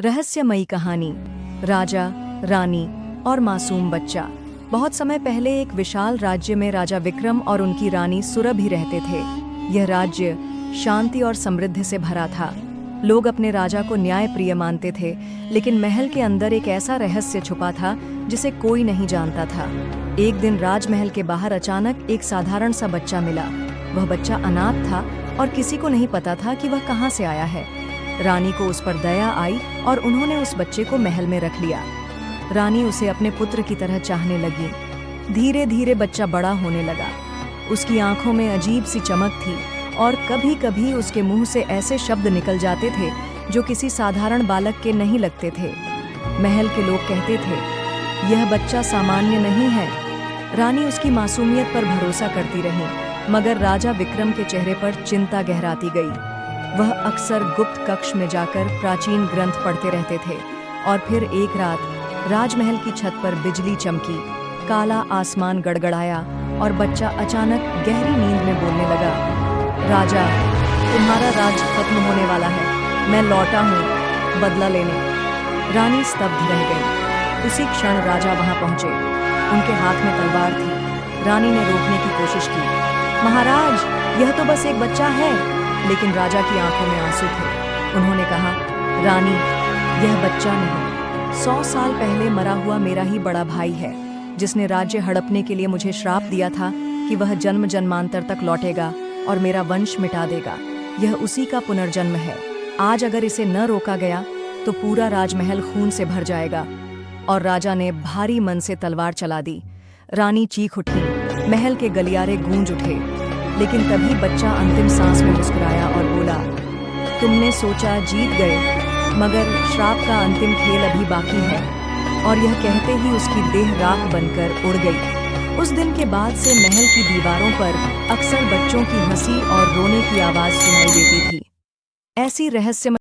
रहस्यमयी कहानी। राजा, रानी और मासूम बच्चा। बहुत समय पहले एक विशाल राज्य में राजा विक्रम और उनकी रानी सुरभि रहते थे। यह राज्य शांति और समृद्धि से भरा था। लोग अपने राजा को न्यायप्रिय मानते थे, लेकिन महल के अंदर एक ऐसा रहस्य छुपा था जिसे कोई नहीं जानता था। एक दिन राजमहल के बाहर अचानक एक साधारण सा बच्चा मिला। वह बच्चा अनाथ था और किसी को नहीं पता था कि वह कहाँ से आया है। रानी को उस पर दया आई और उन्होंने उस बच्चे को महल में रख लिया। रानी उसे अपने पुत्र की तरह चाहने लगी। धीरे धीरे बच्चा बड़ा होने लगा। उसकी आंखों में अजीब सी चमक थी और कभी कभी उसके मुंह से ऐसे शब्द निकल जाते थे जो किसी साधारण बालक के नहीं लगते थे। महल के लोग कहते थे, यह बच्चा सामान्य नहीं है। रानी उसकी मासूमियत पर भरोसा करती रही, मगर राजा विक्रम के चेहरे पर चिंता गहराती गई। वह अक्सर गुप्त कक्ष में जाकर प्राचीन ग्रंथ पढ़ते रहते थे। और फिर एक रात राजमहल की छत पर बिजली चमकी, काला आसमान गड़गड़ाया और बच्चा अचानक गहरी नींद में बोलने लगा, राजा, तुम्हारा राज खत्म होने वाला है। मैं लौटा हूँ बदला लेने। रानी स्तब्ध रह गई। उसी क्षण राजा वहां पहुंचे। उनके हाथ में तलवार थी। रानी ने रोकने की कोशिश की। महाराज, यह तो बस एक बच्चा है। लेकिन राजा की आंखों में आंसू थे। उन्होंने कहा, रानी, यह बच्चा नहीं, 100 साल पहले मरा हुआ मेरा ही बड़ा भाई है, जिसने राज्य हड़पने के लिए मुझे श्राप दिया था कि वह जन्म जन्मांतर तक लौटेगा और मेरा वंश मिटा देगा। यह उसी का पुनर्जन्म है। आज अगर इसे न रोका गया तो पूरा राजमहल खून से भर जाएगा। और राजा ने भारी मन से तलवार चला दी। रानी चीख उठी। महल के गलियारे गूंज उठे। लेकिन तभी बच्चा अंतिम सांस में मुस्कुराया और बोला, तुमने सोचा जीत गए, मगर श्राप का अंतिम खेल अभी बाकी है। और यह कहते ही उसकी देह राख बनकर उड़ गई। उस दिन के बाद से महल की दीवारों पर अक्सर बच्चों की हंसी और रोने की आवाज सुनाई देती थी। ऐसी रहस्यमय